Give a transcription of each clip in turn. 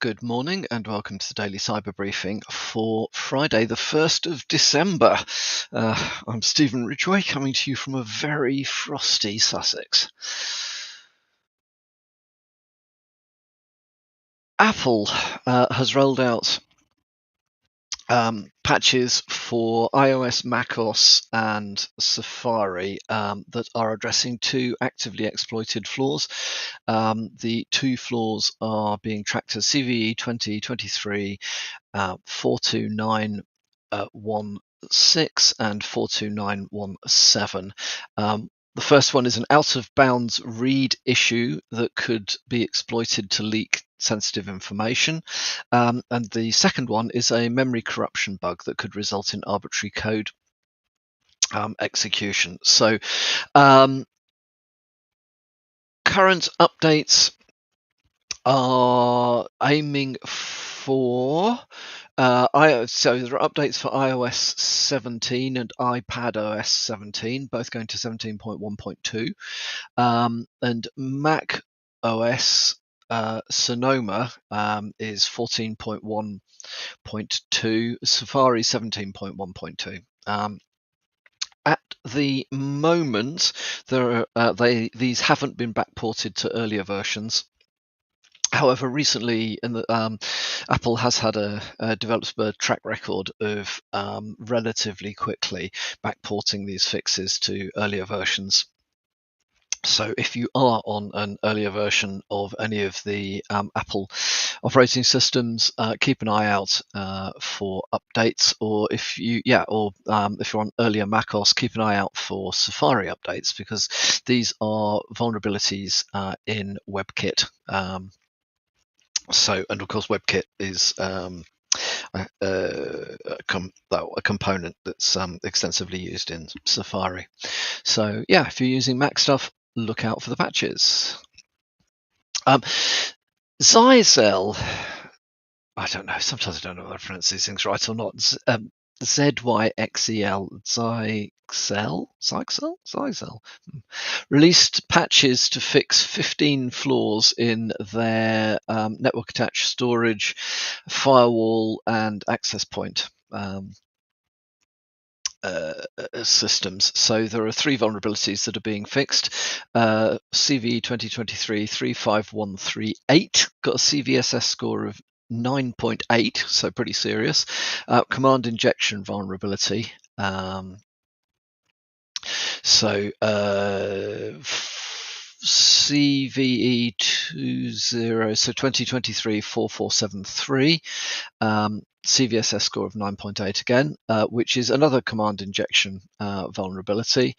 Good morning and welcome to the Daily Cyber Briefing for Friday, the 1st of December. I'm Stephen Ridgway, coming to you from a very frosty Sussex. Apple has rolled out patches for iOS, macOS, and Safari that are addressing two actively exploited flaws. The two flaws are being tracked as CVE 2023 42916 and 42917. The first one is an out-of-bounds read issue that could be exploited to leak sensitive information. And the second one is a memory corruption bug that could result in arbitrary code execution. So current updates are aiming for so there are updates for iOS 17 and iPadOS 17, both going to 17.1.2, and Mac OS Sonoma is 14.1.2, Safari 17.1.2. At the moment, these haven't been backported to earlier versions. However, recently, Apple has had developed a track record of relatively quickly backporting these fixes to earlier versions. So if you are on an earlier version of any of the Apple operating systems, keep an eye out for updates. Or if you're on earlier macOS, keep an eye out for Safari updates, because these are vulnerabilities in WebKit. And of course, WebKit is a component that's extensively used in Safari. So yeah, if you're using Mac stuff, look out for the patches. Zyxel, I don't know. Sometimes I don't know whether I pronounce these things right or not. ZYXEL, Zyxel, released patches to fix 15 flaws in their network attached storage, firewall, and access point systems. So there are three vulnerabilities that are being fixed. CVE 2023 35138 got a CVSS score of 9.8, so pretty serious. Command injection vulnerability. CVE 2023 4473, CVSS score of 9.8 again, which is another command injection vulnerability,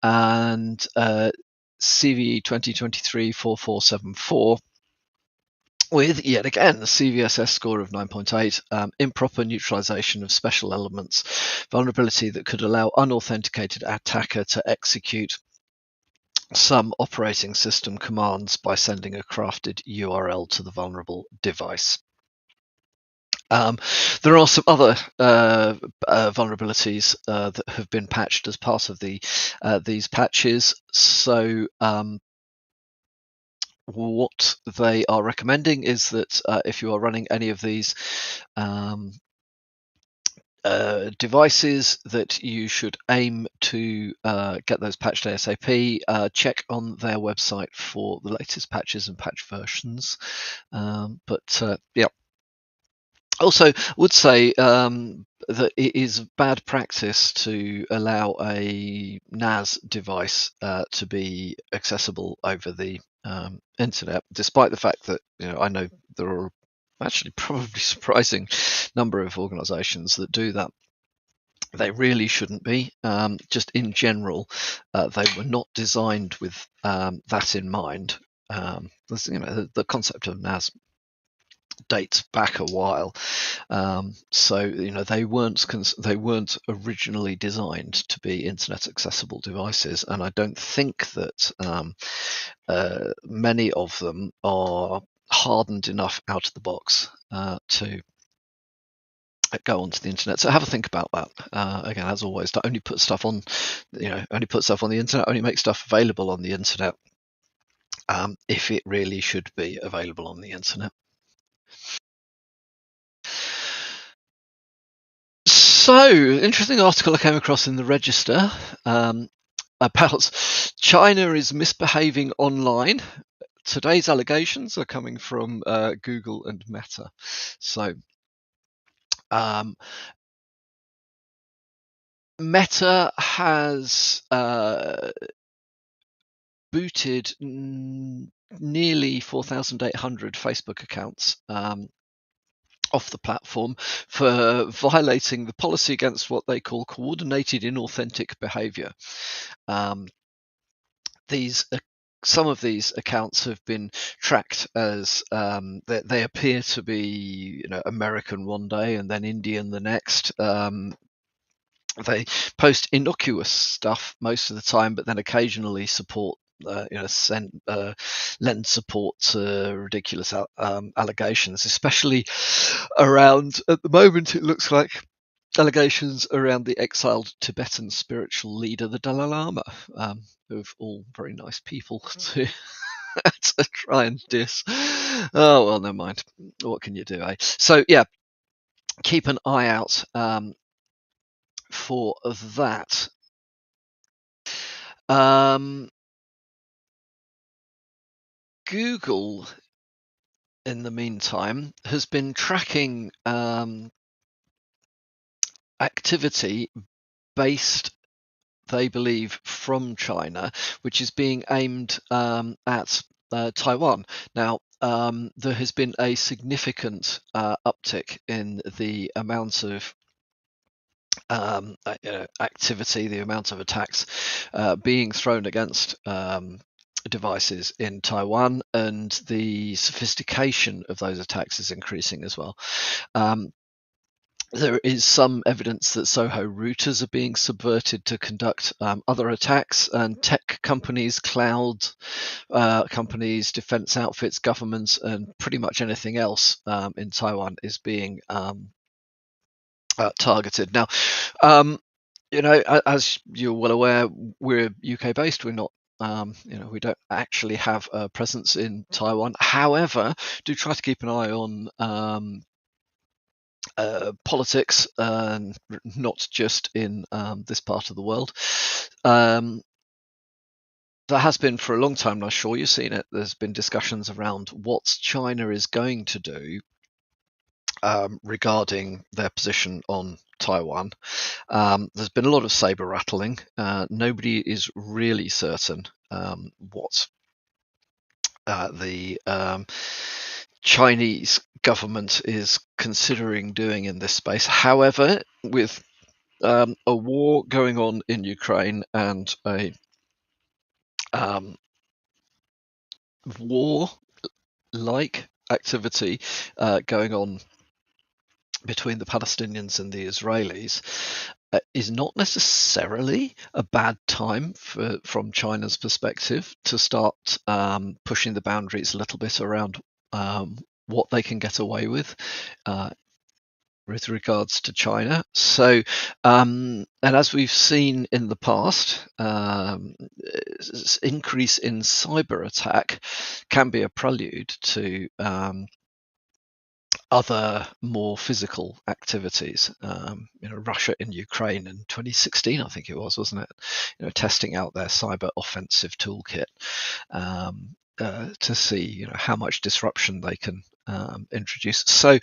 and CVE 2023 4474 with, yet again, a CVSS score of 9.8, improper neutralization of special elements, vulnerability that could allow unauthenticated attacker to execute some operating system commands by sending a crafted URL to the vulnerable device. There are some other vulnerabilities that have been patched as part of these patches. So what they are recommending is that if you are running any of these devices, that you should aim to get those patched ASAP. Check on their website for the latest patches and patch versions. Yeah. Also, would say that it is bad practice to allow a NAS device to be accessible over the internet, despite the fact that I know there are actually probably surprising number of organizations that do that. They really shouldn't be. Just in general, they were not designed with that in mind. The concept of NAS dates back a while, so they weren't originally designed to be internet accessible devices, and I don't think that many of them are hardened enough out of the box to go onto the internet. So have a think about that. Again, as always, don't only put stuff on the internet, only make stuff available on the internet if it really should be available on the internet. So, interesting article I came across in the Register about China is misbehaving online. Today's allegations are coming from Google and Meta. So, Meta has booted nearly 4,800 Facebook accounts off the platform for violating the policy against what they call coordinated inauthentic behavior. Some of these accounts have been tracked as they appear to be, American one day and then Indian the next. They post innocuous stuff most of the time, but then occasionally support, lend support to ridiculous allegations, especially around, at the moment, it looks like allegations around the exiled Tibetan spiritual leader, the Dalai Lama, of all very nice people to to try and diss. Oh, well, never mind. What can you do, eh? So, yeah, keep an eye out for that. Google, in the meantime, has been tracking activity based, they believe, from China, which is being aimed at Taiwan. Now, there has been a significant uptick in the amount of activity, the amount of attacks being thrown against devices in Taiwan, and the sophistication of those attacks is increasing as well. There is some evidence that Soho routers are being subverted to conduct other attacks, and tech companies, cloud companies, defense outfits, governments, and pretty much anything else in Taiwan is being targeted. Now, as you're well aware, we're UK based. We're not, we don't actually have a presence in Taiwan. However, do try to keep an eye on politics, and not just in this part of the world. There has been for a long time, and I'm sure you've seen it. There's been discussions around what China is going to do regarding their position on Taiwan. There's been a lot of saber rattling. Nobody is really certain what the Chinese government is considering doing in this space. However, with a war going on in Ukraine and a war-like activity going on between the Palestinians and the Israelis, is not necessarily a bad time from China's perspective to start pushing the boundaries a little bit around what they can get away with regards to China. So, and as we've seen in the past, increase in cyber attack can be a prelude to other more physical activities. Russia in Ukraine in 2016, I think it was, wasn't it? Testing out their cyber offensive toolkit to see, how much disruption they can introduce. So,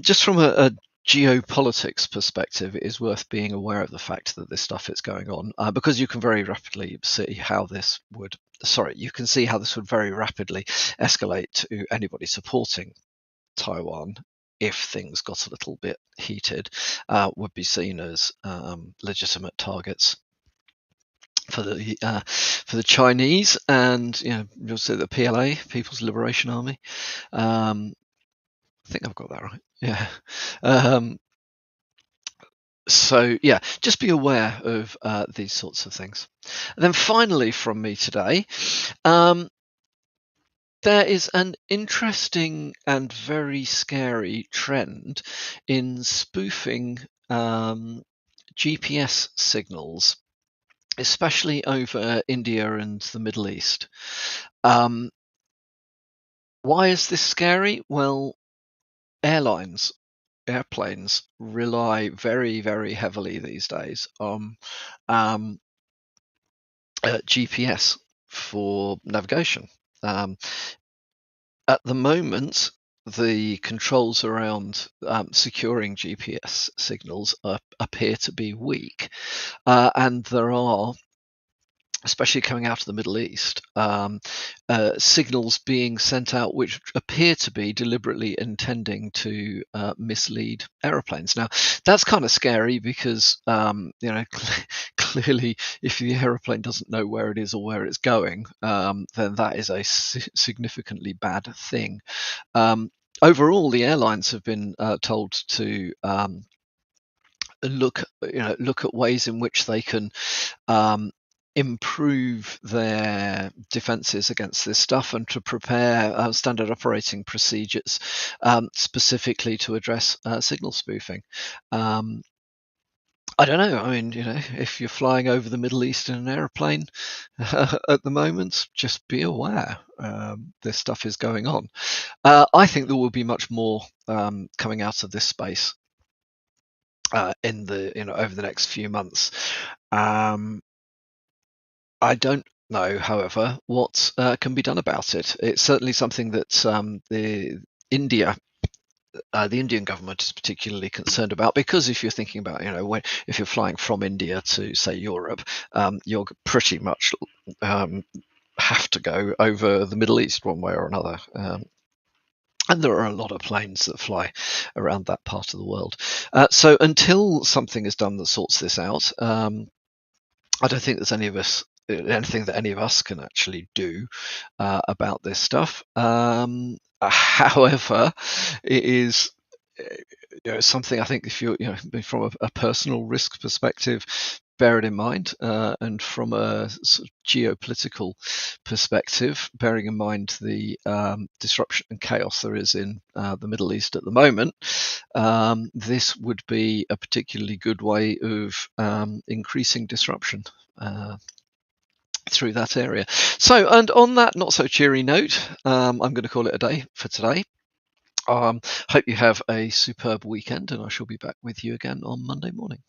just from a geopolitics perspective, it is worth being aware of the fact that this stuff is going on, because you can very rapidly see how this would. You can see how this would very rapidly escalate to anybody supporting Taiwan, if things got a little bit heated, would be seen as legitimate targets for the Chinese, and you'll see the PLA, People's Liberation Army. I think I've got that right. Yeah. So yeah, just be aware of these sorts of things. And then finally, from me today. There is an interesting and very scary trend in spoofing GPS signals, especially over India and the Middle East. Why is this scary? Well, airlines airplanes rely very, very heavily these days on um, GPS for navigation. Um, at the moment, the controls around securing GPS signals appear to be weak, and there are, especially coming out of the Middle East, signals being sent out which appear to be deliberately intending to mislead aeroplanes. Now, that's kind of scary because, clearly, if the aeroplane doesn't know where it is or where it's going, then that is a significantly bad thing. Overall, the airlines have been told to look at ways in which they can um, improve their defenses against this stuff and to prepare standard operating procedures specifically to address signal spoofing. I don't know. I mean, if you're flying over the Middle East in an airplane at the moment, just be aware this stuff is going on. I think there will be much more coming out of this space in the over the next few months. I don't know, however, what can be done about it. It's certainly something that India, the Indian government is particularly concerned about, because if you're thinking about, if you're flying from India to, say, Europe, you're pretty much have to go over the Middle East one way or another. And there are a lot of planes that fly around that part of the world. So until something is done that sorts this out, I don't think there's anything that any of us can actually do about this stuff. However, it is something I think, if you're from a personal risk perspective, bear it in mind, and from a sort of geopolitical perspective, bearing in mind the disruption and chaos there is in the Middle East at the moment, this would be a particularly good way of increasing disruption through that area. So, and on that not so cheery note, I'm going to call it a day for today. Hope you have a superb weekend, and I shall be back with you again on Monday morning.